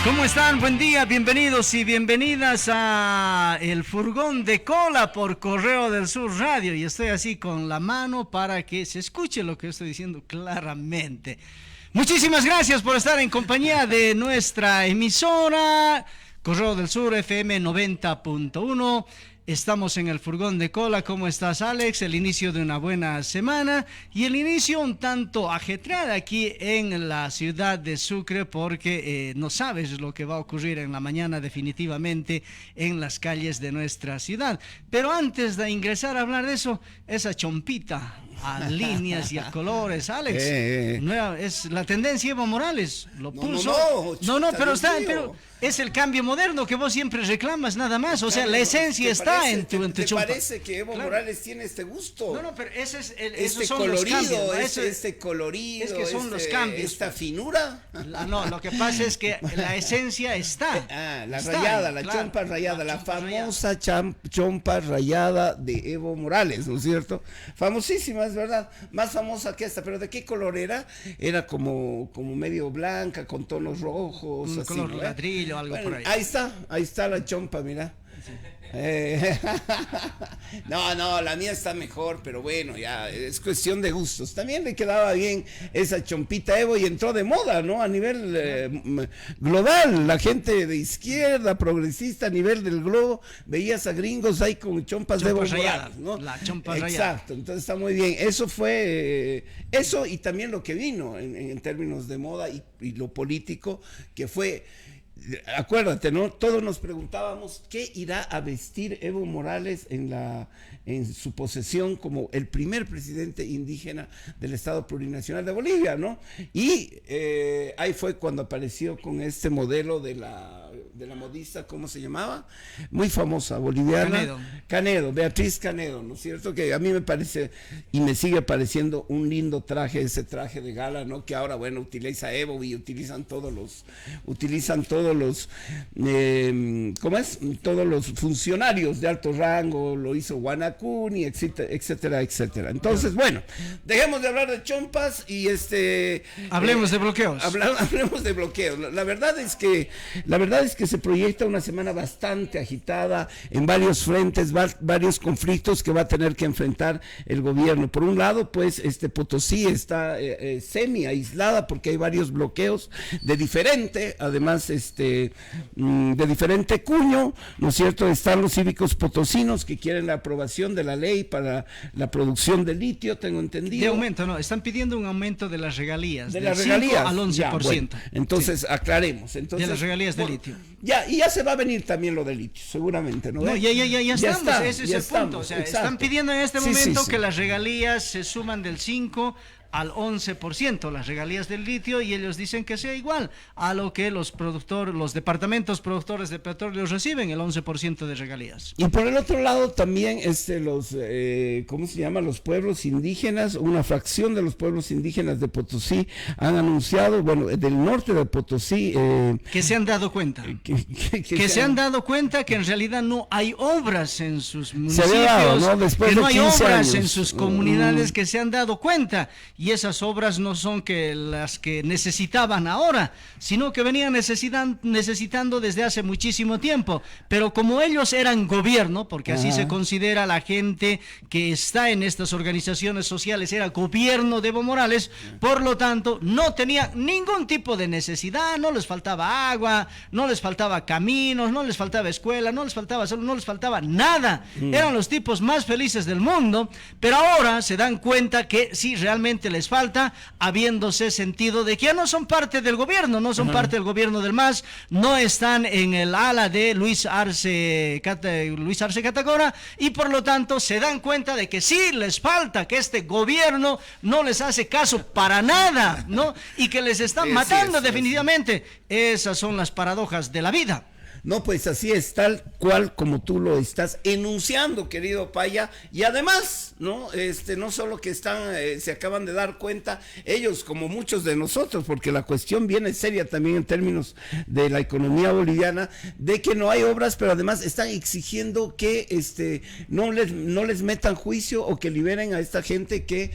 ¿Cómo están? Buen día, bienvenidos y bienvenidas a El Furgón de Cola por Correo del Sur Radio. Y estoy así con la mano para que se escuche lo que estoy diciendo claramente. Muchísimas gracias por estar en compañía de nuestra emisora Correo del Sur FM 90.1. Estamos en el Furgón de Cola. ¿Cómo estás, Alex? El inicio de una buena semana y el inicio un tanto ajetreado aquí en la ciudad de Sucre porque no sabes lo que va a ocurrir en la mañana definitivamente en las calles de nuestra ciudad. Pero antes de ingresar a hablar de eso, esa chompita a líneas y a colores, Alex, nueva, es la tendencia Evo Morales, lo puso. No, pero es el cambio moderno que vos siempre reclamas, nada más. O sea, la esencia está en tu ¿Te chompa. parece que Evo Morales tiene este gusto? No, pero ese es este esos son colorido, los cambios, ¿no? este colorido, es que son los cambios. Esta finura. No, lo que pasa es que la esencia está. La está rayada, ahí, la claro, chompa rayada, la chompa famosa chompa rayada de Evo Morales, ¿no es cierto? Famosísima, es verdad, más famosa que esta, pero ¿de qué color era? Era como medio blanca, con tonos rojos, un así, color ¿no? ladrillo, algo Bueno, por ahí. Ahí está la chompa, mira. Sí. No, la mía está mejor, pero bueno, ya es cuestión de gustos. También le quedaba bien esa chompita Evo y entró de moda, ¿no? A nivel global, la gente de izquierda, progresista, a nivel del globo, veías a gringos ahí con chompas de Evo Morales, ¿no? La chompa rayada. Exacto, entonces está muy bien. Eso fue, eso y también lo que vino en términos de moda y lo político, que fue... Acuérdate, ¿no? Todos nos preguntábamos qué irá a vestir Evo Morales en su posesión como el primer presidente indígena del Estado Plurinacional de Bolivia, ¿no? Y ahí fue cuando apareció con este modelo de la modista, ¿cómo se llamaba? Muy famosa, boliviana. Canedo, Beatriz Canedo, ¿no es cierto? Que a mí me parece y me sigue pareciendo un lindo traje, ese traje de gala, ¿no? Que ahora, bueno, utiliza Evo y utilizan todos los ¿cómo es? Todos los funcionarios de alto rango, lo hizo Guanacuni, etcétera. Entonces, bueno, dejemos de hablar de chompas y hablemos de bloqueos. Hablemos de bloqueos. La verdad es que se proyecta una semana bastante agitada en varios frentes, varios conflictos que va a tener que enfrentar el gobierno. Por un lado, pues, Potosí está semi aislada porque hay varios bloqueos de diferente cuño, ¿no es cierto? Están los cívicos potosinos que quieren la aprobación de la ley para la producción de litio, tengo entendido. De aumento, no, están pidiendo un aumento de las regalías. De las regalías. Al 11%. Ya, bueno, entonces, sí. Aclaremos. De las regalías de litio. Y ya se va a venir también lo de litio, seguramente, ¿no? No, ya estamos, ese es el punto. O sea, exacto. Están pidiendo en este momento que las regalías se suman del 5 al 11%, las regalías del litio, y ellos dicen que sea igual a lo que los departamentos productores de petróleo reciben, el 11% de regalías. Y por el otro lado también ¿cómo se llama? Los pueblos indígenas, una fracción de los pueblos indígenas de Potosí han anunciado, bueno, del norte de Potosí, que se han dado cuenta, que se han dado cuenta que en realidad no hay obras en sus municipios, ¿no? Que no hay obras años en sus comunidades, que se han dado cuenta. Y esas obras no son las que necesitaban ahora, sino que venían necesitando desde hace muchísimo tiempo. Pero como ellos eran gobierno, porque así se considera la gente que está en estas organizaciones sociales, era gobierno de Evo Morales, por lo tanto no tenía ningún tipo de necesidad, no les faltaba agua, no les faltaba caminos, no les faltaba escuela, no les faltaba salud, no les faltaba nada. Eran los tipos más felices del mundo, pero ahora se dan cuenta que sí, realmente les falta, habiéndose sentido de que ya no son parte del gobierno, no son parte del gobierno del MAS, no están en el ala de Luis Arce Catacora, y por lo tanto se dan cuenta de que sí les falta, que este gobierno no les hace caso para nada, ¿no? Y que les están matando definitivamente. Esas son las paradojas de la vida. No, pues así es, tal cual como tú lo estás enunciando, querido Paya, y además, ¿no? No solo que están, se acaban de dar cuenta, ellos como muchos de nosotros, porque la cuestión viene seria también en términos de la economía boliviana, de que no hay obras, pero además están exigiendo que no les metan juicio o que liberen a esta gente que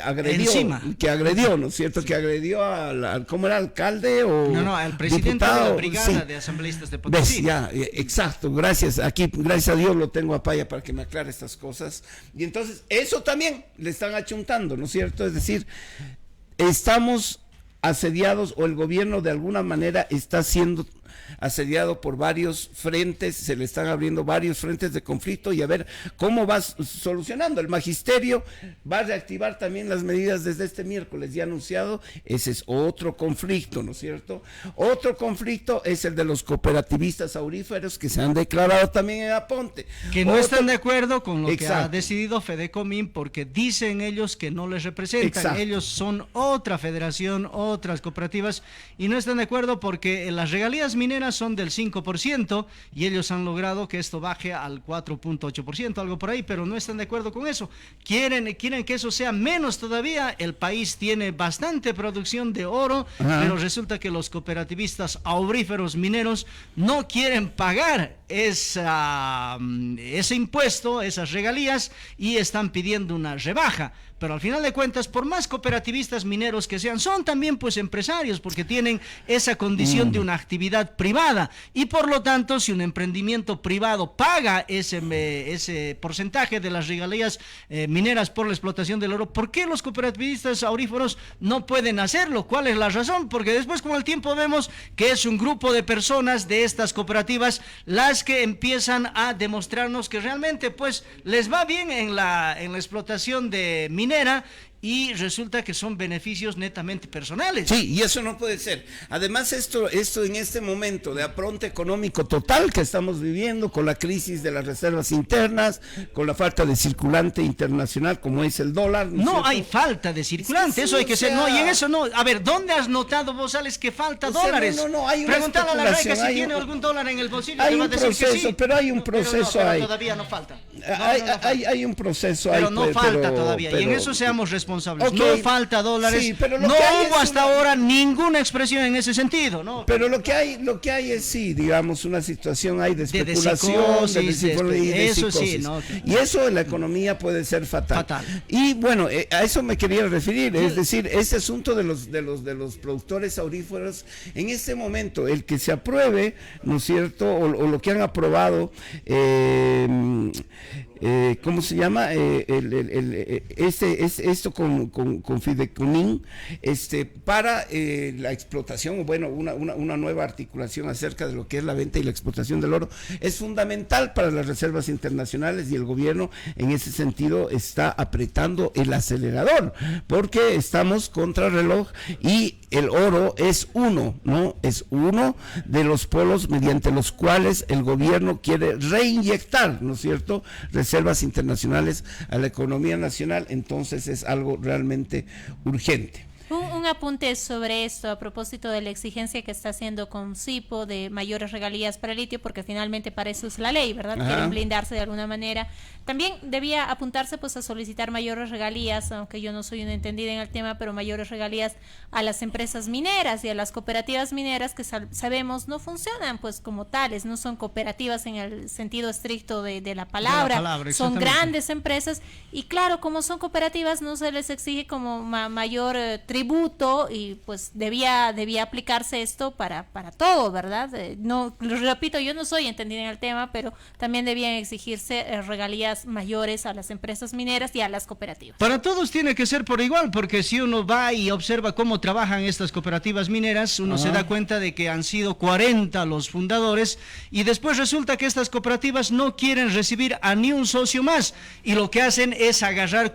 agredió, ¿no es cierto? Sí. Que agredió ¿cómo era? ¿Alcalde o no, al presidente diputado, de la brigada, sí, de asambleístas de Potosí. ¿Ves? Ya, exacto, gracias. Aquí, gracias a Dios, lo tengo a Paya para que me aclare estas cosas. Y entonces, eso también le están achuntando, ¿no es cierto? Es decir, estamos asediados, o el gobierno de alguna manera está siendo asediado por varios frentes, se le están abriendo varios frentes de conflicto, y a ver cómo va solucionando. El magisterio va a reactivar también las medidas desde este miércoles, ya anunciado. Ese es otro conflicto, ¿no es cierto? Otro conflicto es el de los cooperativistas auríferos, que se han declarado también en Aponte. Que no están de acuerdo con lo que ha decidido Fedecomín, porque dicen ellos que no les representan. Ellos son otra federación, otras cooperativas, y no están de acuerdo porque las regalías mineras son del 5% y ellos han logrado que esto baje al 4.8%, algo por ahí, pero no están de acuerdo con eso. Quieren que eso sea menos todavía. El país tiene bastante producción de oro, pero resulta que los cooperativistas auríferos mineros no quieren pagar ese impuesto, esas regalías, y están pidiendo una rebaja. Pero al final de cuentas, por más cooperativistas mineros que sean, son también pues empresarios, porque tienen esa condición de una actividad privada, y por lo tanto, si un emprendimiento privado paga ese porcentaje de las regalías mineras por la explotación del oro, ¿por qué los cooperativistas auríferos no pueden hacerlo? ¿Cuál es la razón? Porque después con el tiempo vemos que es un grupo de personas de estas cooperativas las que empiezan a demostrarnos que realmente pues les va bien en la explotación de minera, y resulta que son beneficios netamente personales. Sí, y eso no puede ser. Además, esto en este momento de apronte económico total que estamos viviendo, con la crisis de las reservas internas, con la falta de circulante internacional como es el dólar. No hay falta de circulante, eso hay que ser. No, y en eso no. A ver, ¿dónde has notado vos, Alex, que falta dólares? No, hay una Pregúntale a la Raica si tiene algún dólar en el bolsillo. Hay un proceso, pero hay un proceso ahí. Todavía no falta. Hay un proceso ahí. Pero no falta todavía, y en eso seamos responsables. Okay. No falta dólares, sí, pero no hubo hasta ahora ninguna expresión en ese sentido, ¿no? Pero lo que hay es sí, digamos, una situación hay de especulación, de psicosis. Sí, ¿no? Y eso en la economía puede ser fatal. Y bueno, a eso me quería referir, es decir, ese asunto de los productores auríferos, en este momento, el que se apruebe, ¿no es cierto? O lo que han aprobado, ¿cómo se llama? Esto con Fidecomín, para la explotación, bueno, una nueva articulación acerca de lo que es la venta y la explotación del oro, es fundamental para las reservas internacionales, y el gobierno en ese sentido está apretando el acelerador, porque estamos contra el reloj, y el oro es uno de los polos mediante los cuales el gobierno quiere reinyectar, ¿no es cierto?, reservas internacionales a la economía nacional. Entonces es algo realmente urgente. Un apunte sobre esto a propósito de la exigencia que está haciendo con CIPO de mayores regalías para el litio, porque finalmente para eso es la ley, ¿verdad? Quieren blindarse de alguna manera. También debía apuntarse pues a solicitar mayores regalías, aunque yo no soy una entendida en el tema, pero mayores regalías a las empresas mineras y a las cooperativas mineras que sabemos no funcionan pues como tales, no son cooperativas en el sentido estricto de la palabra, son grandes empresas, y claro, como son cooperativas no se les exige como mayor tributo, y pues debía aplicarse esto para todo, ¿verdad? No, lo repito, yo no soy entendida en el tema, pero también debían exigirse regalías mayores a las empresas mineras y a las cooperativas. Para todos tiene que ser por igual, porque si uno va y observa cómo trabajan estas cooperativas mineras, uno se da cuenta de que han sido 40 los fundadores, y después resulta que estas cooperativas no quieren recibir a ni un socio más, y lo que hacen es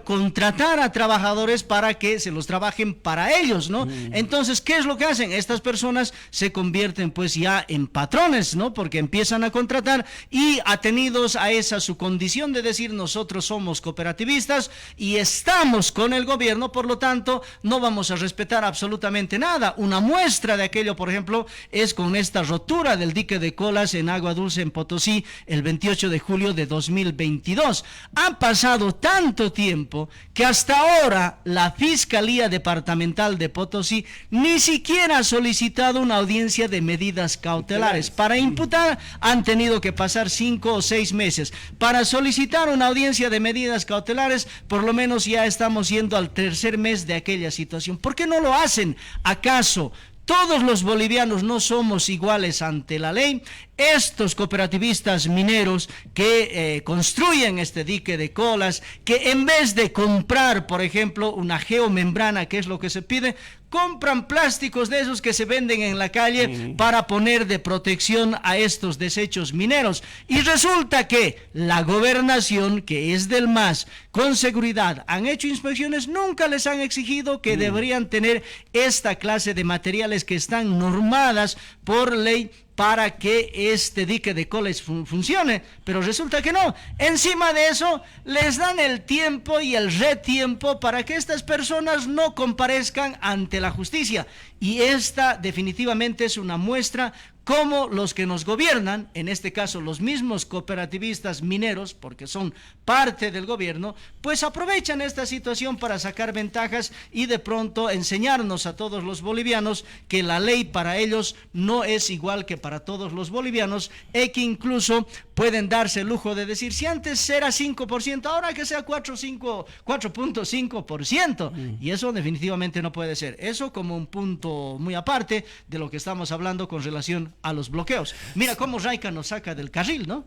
contratar a trabajadores para que se los trabajen para para ellos, ¿no? Entonces, ¿qué es lo que hacen? Estas personas se convierten pues ya en patrones, ¿no? Porque empiezan a contratar y atenidos a esa su condición de decir nosotros somos cooperativistas y estamos con el gobierno, por lo tanto no vamos a respetar absolutamente nada. Una muestra de aquello, por ejemplo, es con esta rotura del dique de Colas en Agua Dulce en Potosí el 28 de julio de 2022. Ha pasado tanto tiempo que hasta ahora la Fiscalía Departamental de Potosí ni siquiera ha solicitado una audiencia de medidas cautelares. Para imputar han tenido que pasar 5 o 6 meses. Para solicitar una audiencia de medidas cautelares, por lo menos ya estamos yendo al tercer mes de aquella situación. ¿Por qué no lo hacen? ¿Acaso todos los bolivianos no somos iguales ante la ley? Estos cooperativistas mineros que construyen este dique de Colas, que en vez de comprar, por ejemplo, una geomembrana, que es lo que se pide, compran plásticos de esos que se venden en la calle para poner de protección a estos desechos mineros. Y resulta que la gobernación, que es del MAS, con seguridad, han hecho inspecciones, nunca les han exigido que deberían tener esta clase de materiales que están normadas por ley para que este dique de Colas funcione, pero resulta que no. Encima de eso, les dan el tiempo y el retiempo para que estas personas no comparezcan ante la justicia. Y esta definitivamente es una muestra cómo los que nos gobiernan, en este caso los mismos cooperativistas mineros, porque son parte del gobierno, pues aprovechan esta situación para sacar ventajas y de pronto enseñarnos a todos los bolivianos que la ley para ellos no es igual que para todos los bolivianos, y que incluso pueden darse el lujo de decir, si antes era 5%, ahora que sea 4.5%, y eso definitivamente no puede ser. Eso como un punto muy aparte de lo que estamos hablando con relación a los bloqueos. Mira cómo Raica nos saca del carril, ¿no?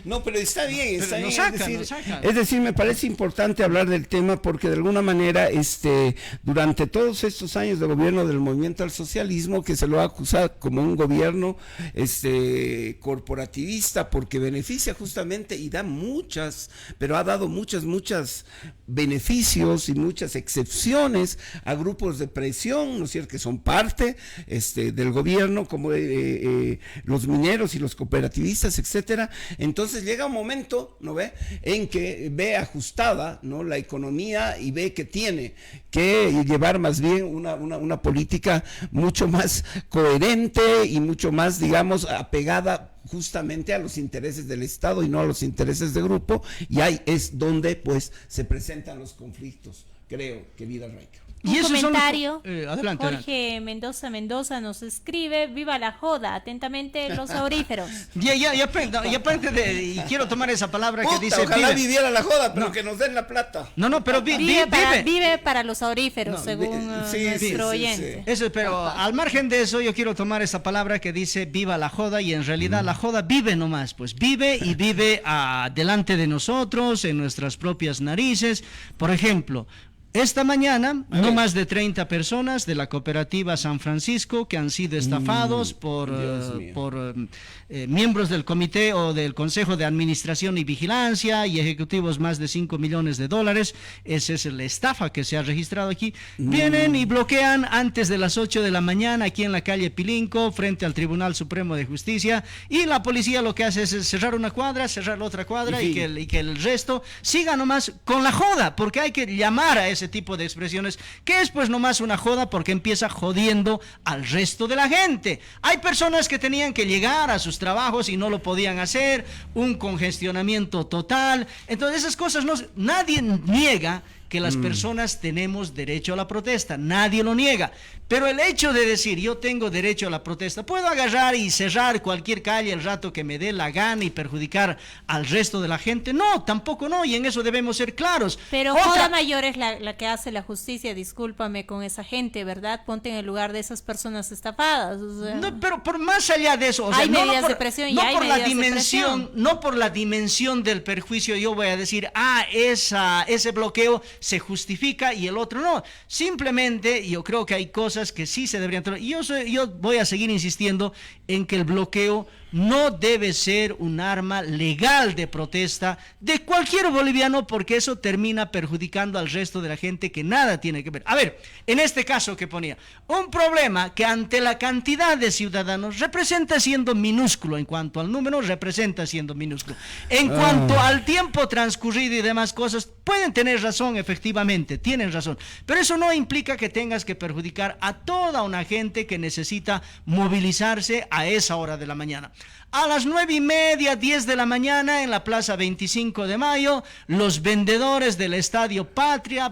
No, pero está bien, está bien. Nos saca. Es decir, me parece importante hablar del tema porque de alguna manera, durante todos estos años de gobierno del movimiento al socialismo, que se lo ha acusado como un gobierno corporativista, porque beneficia justamente y da muchas, pero ha dado muchas beneficios y muchas excepciones a grupos de presión, ¿no es cierto?, que son parte del gobierno, como los mineros y los cooperativistas, etcétera. Entonces llega un momento, ¿no ve?, en que ve ajustada, ¿no?, la economía y ve que tiene que llevar más bien una política mucho más coherente y mucho más, digamos, apegada justamente a los intereses del Estado y no a los intereses de grupo, y ahí es donde pues se presentan los conflictos, creo, querida Raica. Un comentario, adelante, Jorge Mendoza nos escribe, viva la joda, atentamente los auríferos. Y quiero tomar esa palabra que dice ojalá viviera la joda, pero que nos den la plata. No, pero vive para los auríferos, según nuestro oyente. Sí. Eso, pero al margen de eso, yo quiero tomar esa palabra que dice viva la joda, y en realidad la joda vive nomás, pues vive y vive delante de nosotros, en nuestras propias narices. Por ejemplo, esta mañana, no más de 30 personas de la cooperativa San Francisco que han sido estafados por miembros del comité o del Consejo de Administración y Vigilancia y ejecutivos más de $5 millones. Esa es la estafa que se ha registrado aquí. Vienen y bloquean antes de las 8 de la mañana aquí en la calle Pilinco, frente al Tribunal Supremo de Justicia, y la policía lo que hace es cerrar una cuadra, cerrar la otra cuadra, y que el resto siga nomás con la joda, porque hay que llamar a ese tipo de expresiones, que es pues nomás una joda, porque empieza jodiendo al resto de la gente. Hay personas que tenían que llegar a sus trabajos y no lo podían hacer, un congestionamiento total. Entonces esas cosas nadie niega que las personas tenemos derecho a la protesta, nadie lo niega, pero el hecho de decir yo tengo derecho a la protesta, puedo agarrar y cerrar cualquier calle el rato que me dé la gana y perjudicar al resto de la gente, no, tampoco no, y en eso debemos ser claros. Pero joda mayor es la que hace la justicia, discúlpame con esa gente, ¿verdad? Ponte en el lugar de esas personas estafadas. O sea, no, pero por más allá de eso, o sea, hay medidas de presión y hay medidas de presión. No por la dimensión del perjuicio yo voy a decir, ese bloqueo se justifica y el otro no. Simplemente yo creo que hay cosas que sí se deberían tomar. Yo voy a seguir insistiendo en que el bloqueo no debe ser un arma legal de protesta de cualquier boliviano, porque eso termina perjudicando al resto de la gente que nada tiene que ver. A ver, en este caso que ponía, un problema que ante la cantidad de ciudadanos representa siendo minúsculo, en cuanto al número representa siendo minúsculo. En cuanto al tiempo transcurrido y demás cosas, pueden tener razón, efectivamente, tienen razón, pero eso no implica que tengas que perjudicar a toda una gente que necesita movilizarse a esa hora de la mañana. A las 9:30, 10 de la mañana, en la Plaza 25 de Mayo, los vendedores del Estadio Patria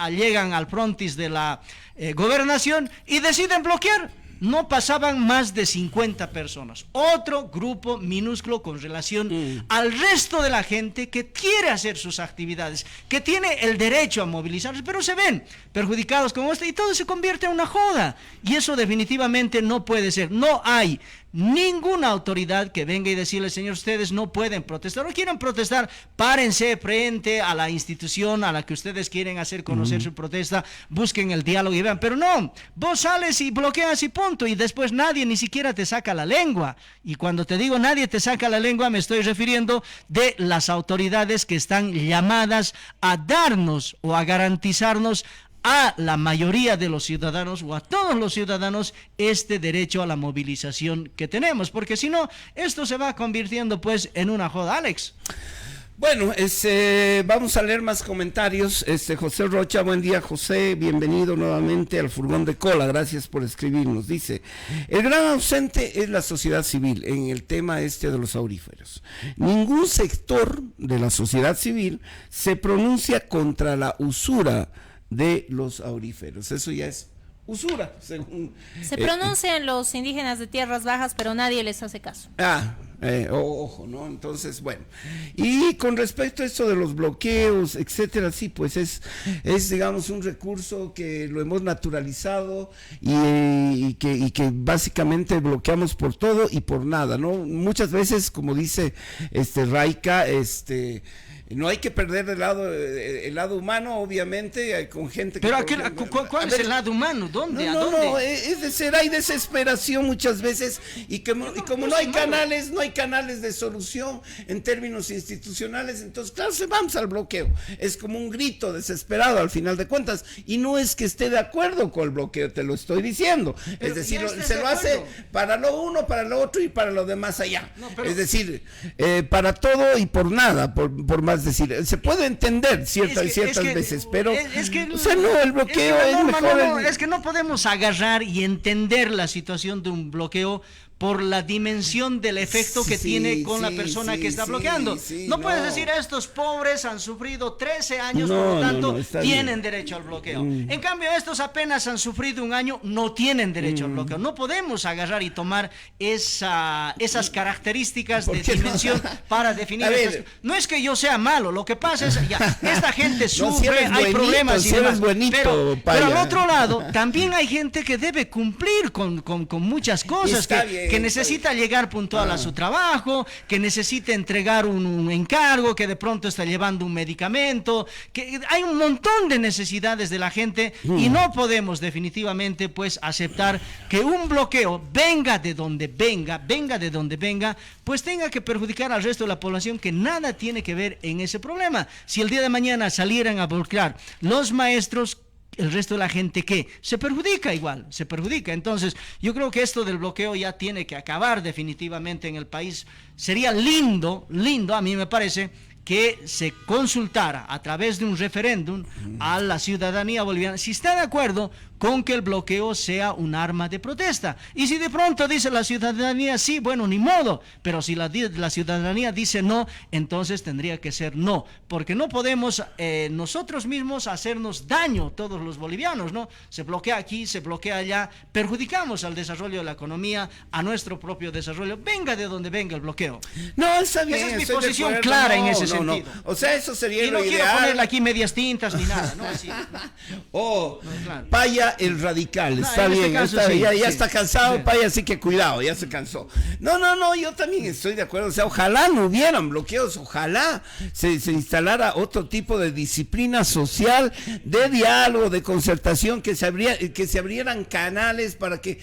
llegan al frontis de la gobernación y deciden bloquear. No pasaban más de 50 personas. Otro grupo minúsculo con relación al resto de la gente que quiere hacer sus actividades, que tiene el derecho a movilizarse, pero se ven perjudicados como y todo se convierte en una joda. Y eso definitivamente no puede ser. No hay ninguna autoridad que venga y decirle, señor, ustedes no pueden protestar, o quieren protestar, párense frente a la institución a la que ustedes quieren hacer conocer su protesta, busquen el diálogo y vean, pero no, vos sales y bloqueas y punto, y después nadie ni siquiera te saca la lengua. Y cuando te digo nadie te saca la lengua, me estoy refiriendo de las autoridades que están llamadas a darnos o a garantizarnos a la mayoría de los ciudadanos o a todos los ciudadanos este derecho a la movilización que tenemos, porque si no, esto se va convirtiendo pues en una joda, Alex. Bueno, vamos a leer más comentarios. José Rocha, buen día, José, bienvenido nuevamente al Furgón de Cola, gracias por escribirnos. Dice, el gran ausente es la sociedad civil en el tema de los auríferos. Ningún sector de la sociedad civil se pronuncia contra la usura de los auríferos. Eso ya es usura, según... Se pronuncian los indígenas de tierras bajas, pero nadie les hace caso. Ojo, ¿no? Entonces, bueno. Y con respecto a esto de los bloqueos, etcétera, sí, pues es digamos, un recurso que lo hemos naturalizado y que básicamente bloqueamos por todo y por nada, ¿no? Muchas veces, como dice Raica, no hay que perder el lado humano, obviamente, con gente que... Pero ¿cuál es el lado humano? ¿Dónde? No, es decir, hay desesperación muchas veces y como no hay canales de solución en términos institucionales, entonces, claro, vamos al bloqueo. Es como un grito desesperado al final de cuentas, y no es que esté de acuerdo con el bloqueo, te lo estoy diciendo. Pero es decir, se lo hace para lo uno, para lo otro y para lo demás allá. Es decir, para todo y por nada, por más decir, se puede entender ciertas veces, pero el bloqueo es mejor. Es que no podemos agarrar y entender la situación de un bloqueo por la dimensión del efecto que tiene con la persona que está bloqueando. No puedes decir, estos pobres han sufrido 13 años, por lo tanto, tienen derecho al bloqueo. En cambio, estos apenas han sufrido un año, no tienen derecho al bloqueo. No podemos agarrar y tomar esas características de dimensión para definir. No es que yo sea malo, lo que pasa es, esta gente sufre, hay problemas y demás. Pero al otro lado, también hay gente que debe cumplir con muchas cosas, que necesita llegar puntual a su trabajo, que necesita entregar un encargo, que de pronto está llevando un medicamento, que hay un montón de necesidades de la gente y no podemos definitivamente pues aceptar que un bloqueo venga de donde venga, pues tenga que perjudicar al resto de la población que nada tiene que ver en ese problema. Si el día de mañana salieran a bloquear los maestros, el resto de la gente que se perjudica igual, se perjudica. Entonces yo creo que esto del bloqueo ya tiene que acabar definitivamente en el país. Sería lindo, a mí me parece, que se consultara a través de un referéndum a la ciudadanía boliviana si está de acuerdo con que el bloqueo sea un arma de protesta. Y si de pronto dice la ciudadanía sí, bueno, ni modo, pero si la ciudadanía dice no, entonces tendría que ser no, porque no podemos nosotros mismos hacernos daño, todos los bolivianos, ¿no? Se bloquea aquí, se bloquea allá, perjudicamos al desarrollo de la economía, a nuestro propio desarrollo, venga de donde venga el bloqueo. No, está bien. Esa es mi posición clara en ese sentido. O sea, eso sería y no lo quiero ideal. ponerle aquí medias tintas ni nada, ¿no? Así. Claro. decía el radical, No, está en este bien, caso está sí, bien, ya sí. está cansado, Sí. Paya, así que cuidado, ya se cansó. No, yo también estoy de acuerdo, o sea, ojalá no hubieran bloqueos, ojalá se instalara otro tipo de disciplina social, de diálogo, de concertación, que se abrieran canales para que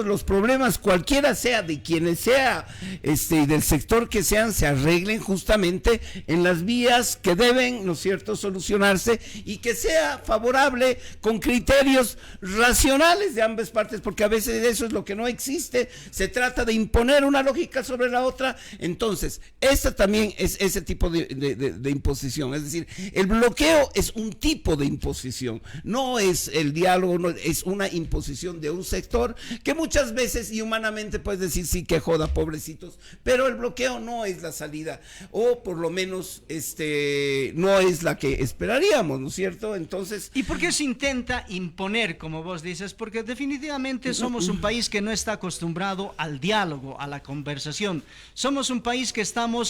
los problemas, cualquiera sea, de quienes sea, del sector que sean, se arreglen justamente en las vías que deben, ¿no es cierto?, solucionarse, y que sea favorable con criterios racionales de ambas partes, porque a veces eso es lo que no existe, se trata de imponer una lógica sobre la otra. Entonces, esta también es ese tipo de imposición, es decir, el bloqueo es un tipo de imposición, no es el diálogo, no, es una imposición de un sector que muchas veces, y humanamente puedes decir, sí, que joda, pobrecitos, pero el bloqueo no es la salida, o por lo menos no es la que esperaríamos, ¿no es cierto? Entonces, ¿y por qué se intenta imponer, como vos dices? Porque definitivamente somos un país que no está acostumbrado al diálogo, a la conversación. Somos un país que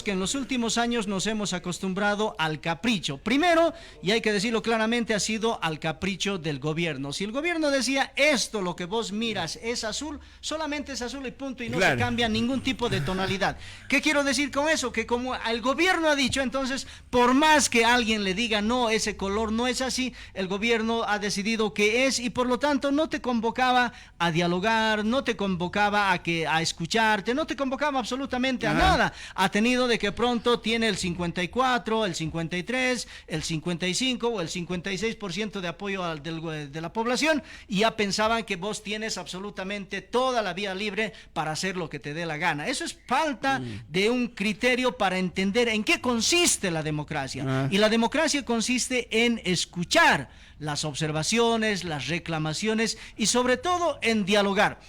en los últimos años nos hemos acostumbrado al capricho. Primero, y hay que decirlo claramente, ha sido al capricho del gobierno. Si el gobierno decía, esto, lo que vos miras es azul, solamente es azul y punto, y no se cambia ningún tipo de tonalidad. ¿Qué quiero decir con eso? Que como el gobierno ha dicho, entonces, por más que alguien le diga, no, ese color no es así, el gobierno ha decidido que es, y por lo tanto no te convocaba a dialogar, no te convocaba a escucharte, no te convocaba absolutamente a nada. Ha tenido de que pronto tiene el 54, el 53, el 55 o el 56% de apoyo de la población, y ya pensaban que vos tienes absolutamente toda la vía libre para hacer lo que te dé la gana. Eso es falta de un criterio para entender en qué consiste la democracia. Y la democracia consiste en escuchar las observaciones, las reclamaciones y sobre todo en dialogar.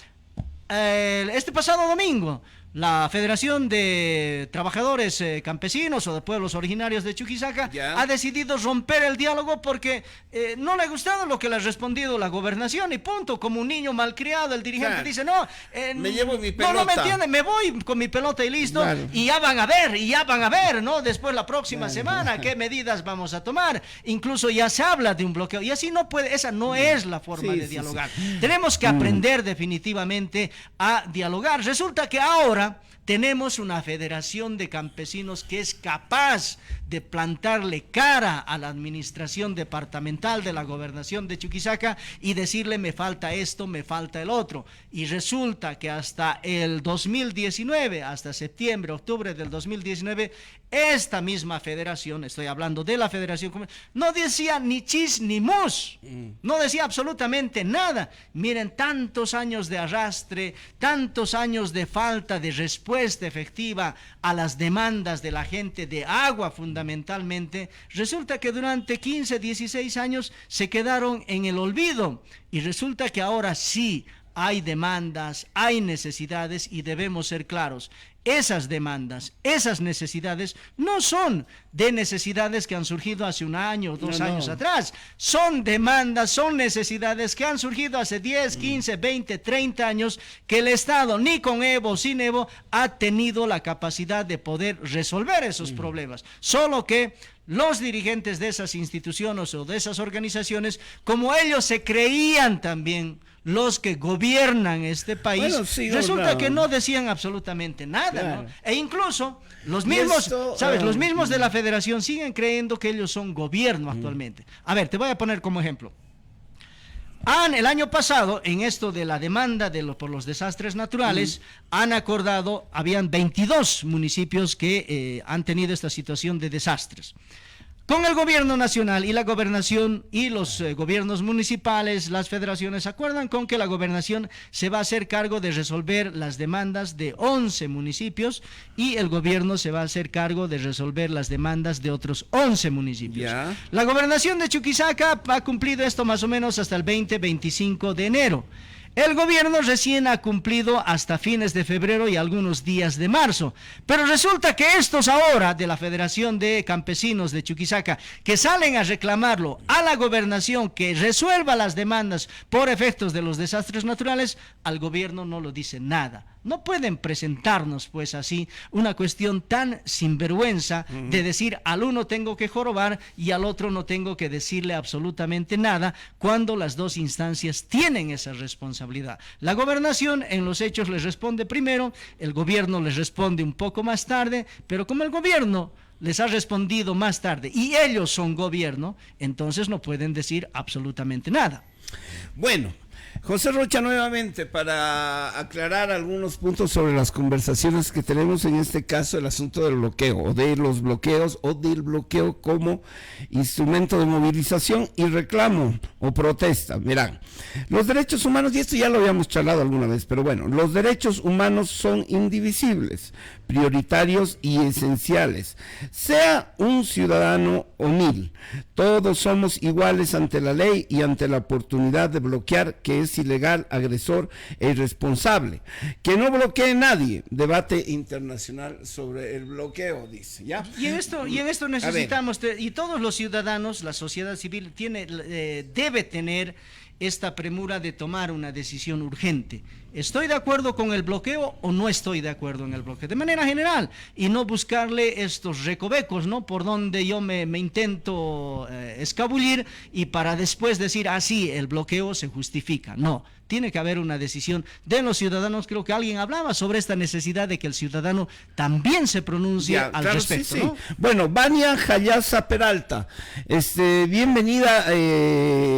Este pasado domingo, la Federación de Trabajadores Campesinos o de Pueblos Originarios de Chuquisaca ha decidido romper el diálogo porque no le ha gustado lo que le ha respondido la gobernación, y punto. Como un niño malcriado, el dirigente dice, no, me llevo mi pelota. No me entienden, me voy con mi pelota y listo, y ya van a ver, ¿no? Después la próxima semana, qué medidas vamos a tomar. Incluso ya se habla de un bloqueo, y así no puede, esa no es la forma de dialogar. Tenemos que aprender definitivamente a dialogar. Resulta que ahora tenemos una federación de campesinos que es capaz de plantarle cara a la administración departamental de la gobernación de Chuquisaca y decirle, me falta esto, me falta el otro. Y resulta que hasta el 2019, hasta septiembre, octubre del 2019, esta misma federación, estoy hablando de la federación, no decía ni chis ni mus, no decía absolutamente nada. Miren, tantos años de arrastre, tantos años de falta de respuesta efectiva a las demandas de la gente de agua fundamentalmente, resulta que durante 15, 16 años se quedaron en el olvido, y resulta que ahora sí hay demandas, hay necesidades, y debemos ser claros. Esas demandas, esas necesidades no son de necesidades que han surgido hace un año o dos años atrás. Son demandas, son necesidades que han surgido hace 10, 15, 20, 30 años, que el Estado, ni con Evo, sin Evo, ha tenido la capacidad de poder resolver esos problemas. Solo que los dirigentes de esas instituciones o de esas organizaciones, como ellos se creían también los que gobiernan este país, resulta que no decían absolutamente nada, ¿no? E incluso los mismos, los mismos de la federación siguen creyendo que ellos son gobierno actualmente. A ver, te voy a poner como ejemplo. El año pasado, en esto de la demanda por los desastres naturales, han acordado, habían 22 municipios que han tenido esta situación de desastres. Con el gobierno nacional y la gobernación y los gobiernos municipales, las federaciones, acuerdan con que la gobernación se va a hacer cargo de resolver las demandas de 11 municipios y el gobierno se va a hacer cargo de resolver las demandas de otros 11 municipios. La gobernación de Chuquisaca ha cumplido esto más o menos hasta el 20-25 de enero. El gobierno recién ha cumplido hasta fines de febrero y algunos días de marzo. Pero resulta que estos ahora de la Federación de Campesinos de Chuquisaca, que salen a reclamarlo a la gobernación que resuelva las demandas por efectos de los desastres naturales, al gobierno no lo dice nada. No pueden presentarnos pues así una cuestión tan sinvergüenza de decir al uno tengo que jorobar y al otro no tengo que decirle absolutamente nada, cuando las dos instancias tienen esa responsabilidad. La gobernación en los hechos les responde primero, el gobierno les responde un poco más tarde, pero como el gobierno les ha respondido más tarde y ellos son gobierno, entonces no pueden decir absolutamente nada. Bueno, José Rocha, nuevamente para aclarar algunos puntos sobre las conversaciones que tenemos, en este caso el asunto del bloqueo, o de los bloqueos, o del bloqueo como instrumento de movilización y reclamo o protesta. Verán, los derechos humanos, y esto ya lo habíamos charlado alguna vez, pero bueno, los derechos humanos son indivisibles, prioritarios y esenciales, sea un ciudadano o mil. Todos somos iguales ante la ley y ante la oportunidad de bloquear, que es ilegal, agresor e irresponsable. Que no bloquee nadie. Debate internacional sobre el bloqueo, dice, ¿ya? Y en esto necesitamos, y todos los ciudadanos, la sociedad civil debe tener esta premura de tomar una decisión urgente. ¿Estoy de acuerdo con el bloqueo o no estoy de acuerdo en el bloqueo? De manera general, y no buscarle estos recovecos, ¿no? Por donde yo me intento escabullir y para después decir, sí, el bloqueo se justifica. No, tiene que haber una decisión de los ciudadanos. Creo que alguien hablaba sobre esta necesidad de que el ciudadano también se pronuncie al respecto, sí, ¿no? Bueno, Vania Jayaza Peralta, bienvenida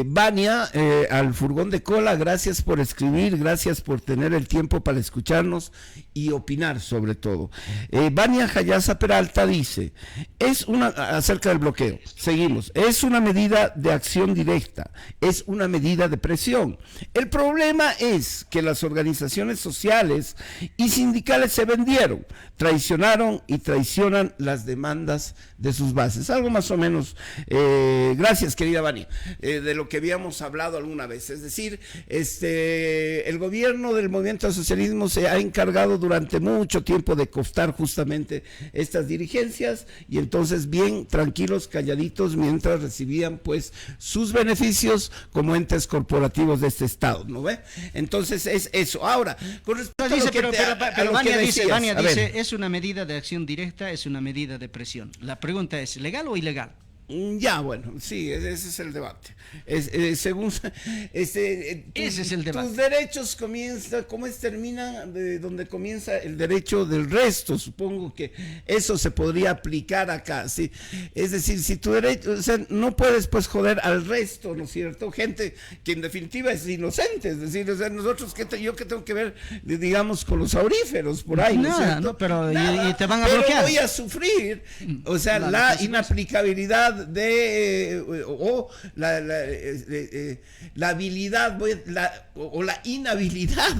Vania al Furgón de Cola, gracias por escribir, gracias por tener el tiempo para escucharnos y opinar sobre todo. Vania Jayaza Peralta dice, acerca del bloqueo, seguimos, es una medida de acción directa, es una medida de presión. El problema es que las organizaciones sociales y sindicales se vendieron, traicionaron y traicionan las demandas de sus bases. Algo más o menos, gracias querida Vania, de lo que habíamos hablado alguna vez. Es decir, el gobierno del movimiento al socialismo se ha encargado durante mucho tiempo de cooptar justamente estas dirigencias, y entonces bien tranquilos, calladitos, mientras recibían pues sus beneficios como entes corporativos de este Estado, ¿no ve? Entonces es eso. Ahora, con respecto a lo que pero Vania dice, es una medida de acción directa, es una medida de presión. La pregunta es, ¿legal o ilegal? Ya, bueno, sí, ese es el debate. Según ese es el debate. Tus derechos terminan de donde comienza el derecho del resto. Supongo que eso se podría aplicar acá, sí. Es decir, si tu derecho, o sea, no puedes pues joder al resto, ¿no es cierto? Gente que en definitiva es inocente, es decir, o sea, nosotros yo que tengo que ver, digamos, con los auríferos por ahí, ¿no es cierto? No, pero y te van a bloquear. Pero voy a sufrir, o sea, la inaplicabilidad la habilidad la inhabilidad,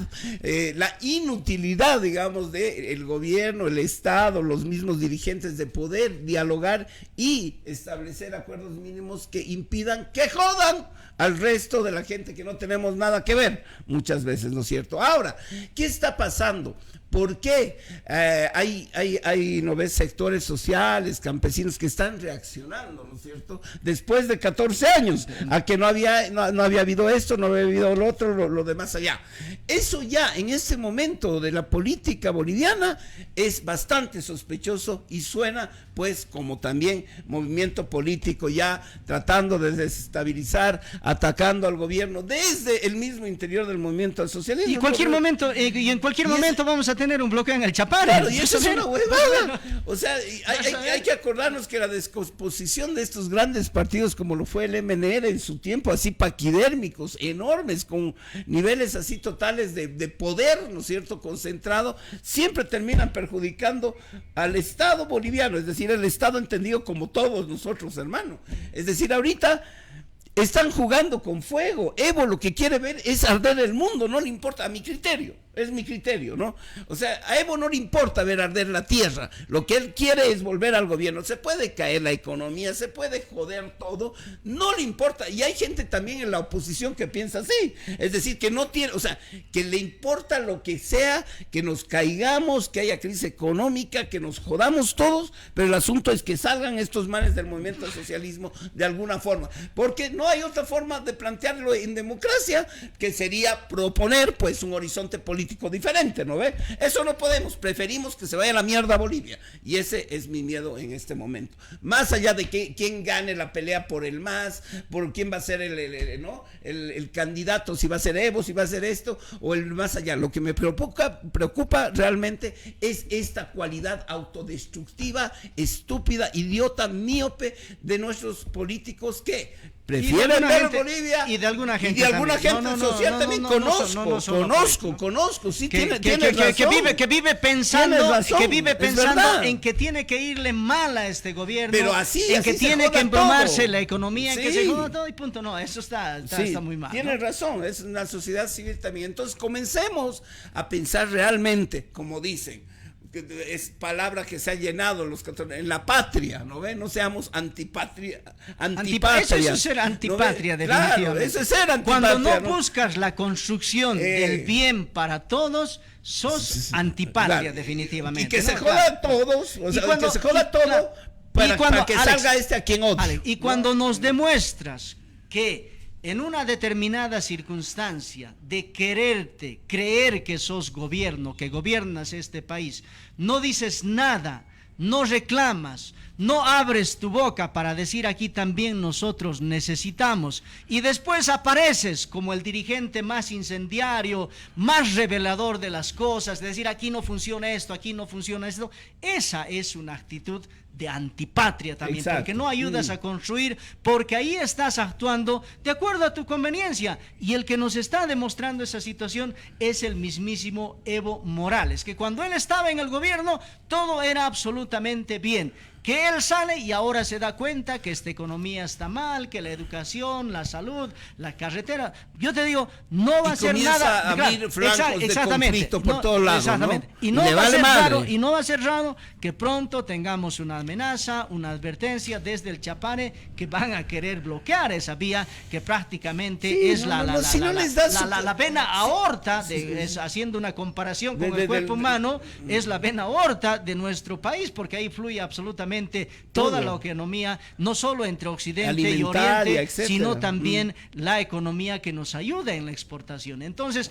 la inutilidad, digamos, del gobierno, el Estado, los mismos dirigentes de poder dialogar y establecer acuerdos mínimos que impidan que jodan al resto de la gente que no tenemos nada que ver muchas veces, ¿no es cierto? Ahora, ¿qué está pasando? ¿Por qué hay ¿no ves?, sectores sociales, campesinos que están reaccionando, ¿no es cierto? Después de 14 años, a que no había habido esto, no había habido lo otro, lo demás allá. Eso ya en este momento de la política boliviana es bastante sospechoso y suena pues como también movimiento político ya tratando de desestabilizar, atacando al gobierno desde el mismo interior del movimiento al socialismo. Y en cualquier momento vamos a tener un bloqueo en el Chapare. Claro, y eso es una huevada. O sea, hay que acordarnos que la descomposición de estos grandes partidos como lo fue el MNR en su tiempo, así paquidérmicos, enormes, con niveles así totales de poder, ¿no es cierto?, concentrado, siempre terminan perjudicando al Estado boliviano, es decir, el Estado entendido como todos nosotros, hermano. Es decir, ahorita están jugando con fuego. Evo lo que quiere ver es arder el mundo, no le importa, a mi criterio. Es mi criterio, ¿no? O sea, a Evo no le importa ver arder la tierra. Lo que él quiere es volver al gobierno. Se puede caer la economía, se puede joder todo. No le importa. Y hay gente también en la oposición que piensa así. Es decir, que no tiene, o sea, que le importa lo que sea, que nos caigamos, que haya crisis económica, que nos jodamos todos. Pero el asunto es que salgan estos manes del movimiento al socialismo de alguna forma. Porque no hay otra forma de plantearlo en democracia que sería proponer, pues, un horizonte político político diferente, ¿no ve? Eso no podemos, preferimos que se vaya a la mierda a Bolivia, y ese es mi miedo en este momento. Más allá de que quién gane la pelea por el MAS, por quién va a ser el candidato, si va a ser Evo, si va a ser esto, o el más allá, lo que me preocupa realmente es esta cualidad autodestructiva, estúpida, idiota, míope de nuestros políticos que prefieren ver Bolivia y de alguna gente, social también. Conozco, sí, tiene razón. Que vive pensando en que tiene que irle mal a este gobierno, pero así que tiene que embromarse la economía, en sí, que se joda todo y punto. No, eso está muy mal. Tiene razón, es una sociedad civil también. Entonces comencemos a pensar realmente, como dicen, es palabra que se ha llenado en la patria, ¿no ve? No seamos antipatria. Eso es ser antipatria, ¿no? Definitivamente. Claro, eso es ser antipatria. Cuando no buscas la construcción del bien para todos, sos antipatria, claro, definitivamente. Y que se joda todos, o sea, que se joda todo para que salga a quien otro. Alex, y cuando nos demuestras que en una determinada circunstancia de creer que sos gobierno, que gobiernas este país, no dices nada, no reclamas, no abres tu boca para decir aquí también nosotros necesitamos, y después apareces como el dirigente más incendiario, más revelador de las cosas, de decir aquí no funciona esto, aquí no funciona esto, esa es una actitud de antipatria también. Exacto. Porque no ayudas a construir, porque ahí estás actuando de acuerdo a tu conveniencia, y el que nos está demostrando esa situación es el mismísimo Evo Morales, que cuando él estaba en el gobierno todo era absolutamente bien, que él sale y ahora se da cuenta que esta economía está mal, que la educación, la salud, la carretera, yo te digo, no va a ser nada. A abrir flancos de conflicto por todos lados, exactamente, ¿no? Y no va a ser raro, y no va a ser raro que pronto tengamos una amenaza, una advertencia desde el Chapare que van a querer bloquear esa vía que prácticamente es la vena aorta, haciendo una comparación con el cuerpo humano, es la vena aorta de nuestro país, porque ahí fluye absolutamente toda la economía, no solo entre Occidente y Oriente, etcétera, sino también la economía que nos ayuda en la exportación. Entonces,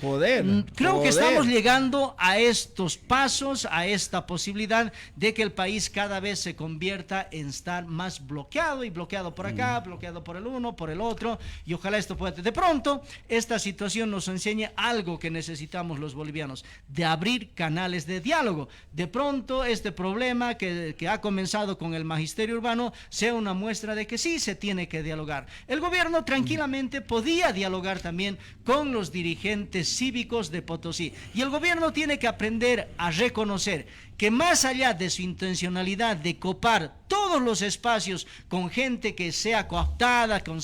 creo que estamos llegando a estos pasos, a esta posibilidad de que el país cada vez se convierta en estar más bloqueado, y bloqueado por acá, bloqueado por el uno, por el otro, y ojalá esto pueda. De pronto, esta situación nos enseña algo que necesitamos los bolivianos, de abrir canales de diálogo. De pronto, este problema que ha comenzado con el magisterio urbano sea una muestra de que sí se tiene que dialogar. El gobierno tranquilamente podía dialogar también con los dirigentes cívicos de Potosí, y el gobierno tiene que aprender a reconocer que más allá de su intencionalidad de copar todos los espacios con gente que sea cooptada, con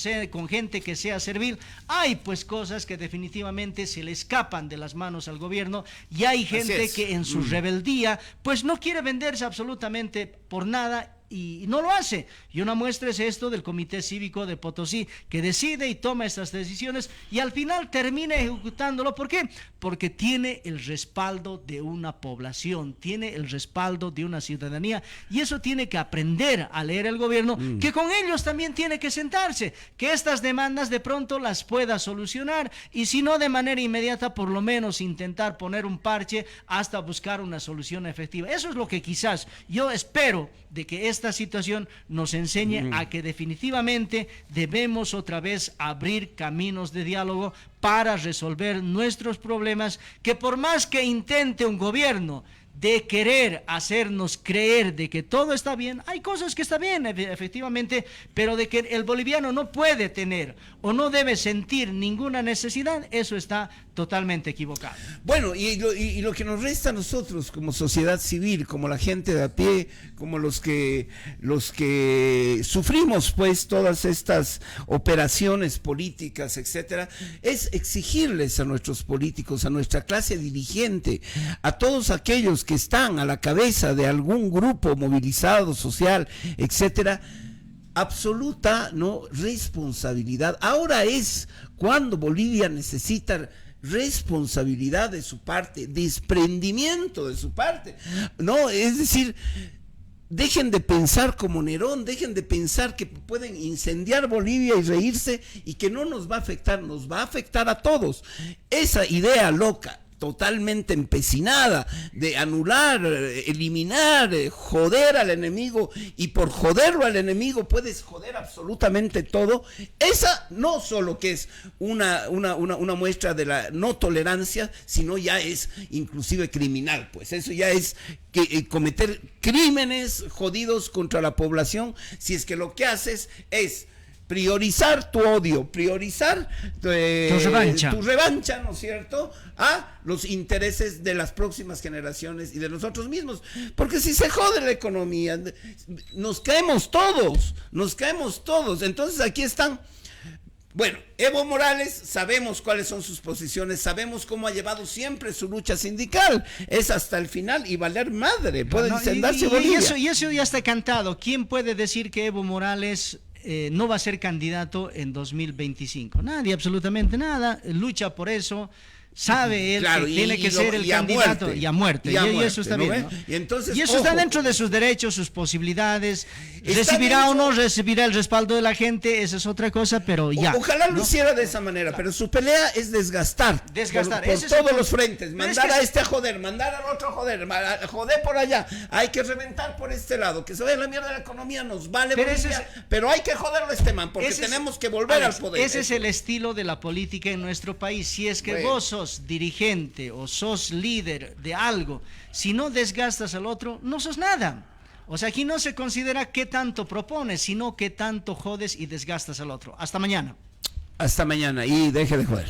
gente que sea servil, hay pues cosas que definitivamente se le escapan de las manos al gobierno, y hay gente que en su rebeldía pues no quiere venderse absolutamente por nada y no lo hace. Y una muestra es esto del Comité Cívico de Potosí, que decide y toma estas decisiones y al final termina ejecutándolo. ¿Por qué? Porque tiene el respaldo de una población, tiene el respaldo de una ciudadanía, y eso tiene que aprender a leer el gobierno, que con ellos también tiene que sentarse, que estas demandas de pronto las pueda solucionar, y si no de manera inmediata, por lo menos intentar poner un parche hasta buscar una solución efectiva. Eso es lo que quizás yo espero, de que esta situación nos enseñe a que definitivamente debemos otra vez abrir caminos de diálogo para resolver nuestros problemas, que por más que intente un gobierno de querer hacernos creer de que todo está bien, hay cosas que están bien efectivamente, pero de que el boliviano no puede tener o no debe sentir ninguna necesidad, eso está totalmente equivocado. Bueno, y lo que nos resta a nosotros como sociedad civil, como la gente de a pie, como los que sufrimos pues todas estas operaciones políticas, etcétera, es exigirles a nuestros políticos, a nuestra clase dirigente, a todos aquellos que están a la cabeza de algún grupo movilizado social, etcétera, absoluta responsabilidad. Ahora es cuando Bolivia necesita responsabilidad de su parte, desprendimiento de su parte, es decir, dejen de pensar como Nerón, dejen de pensar que pueden incendiar Bolivia y reírse y que no nos va a afectar, nos va a afectar a todos. Esa idea loca totalmente empecinada de anular, eliminar, joder al enemigo, y por joderlo al enemigo puedes joder absolutamente todo, esa no solo que es una muestra de la no tolerancia, sino ya es inclusive criminal, pues eso ya es que cometer crímenes jodidos contra la población, si es que lo que haces es priorizar tu odio, priorizar tu revancha, ¿no es cierto?, a los intereses de las próximas generaciones y de nosotros mismos. Porque si se jode la economía, nos caemos todos. Entonces aquí están. Bueno, Evo Morales, sabemos cuáles son sus posiciones, sabemos cómo ha llevado siempre su lucha sindical, es hasta el final y valer madre, puede incendiarse Bolivia. Y eso ya está cantado. ¿Quién puede decir que Evo Morales no va a ser candidato en 2025? Nadie, absolutamente nada. Lucha por eso. Sabe él, claro, que tiene que ser el candidato y a muerte. Y eso está bien, ¿no? Y entonces, eso está dentro de sus derechos, sus posibilidades. Recibirá o no recibirá el respaldo de la gente, esa es otra cosa, pero ya. Ojalá lo hiciera de esa manera, pero su pelea es desgastar por todos los frentes. Mandar a este a joder, mandar al otro a joder por allá. Hay que reventar por este lado, que se vaya la mierda de la economía, nos vale Bolivia, pero hay que joderlo a este man, porque tenemos que volver al poder. Ese es el estilo de la política en nuestro país. Si es que vos sos dirigente o sos líder de algo, si no desgastas al otro, no sos nada. O sea, aquí no se considera qué tanto propones, sino qué tanto jodes y desgastas al otro. Hasta mañana. Hasta mañana y deje de joder.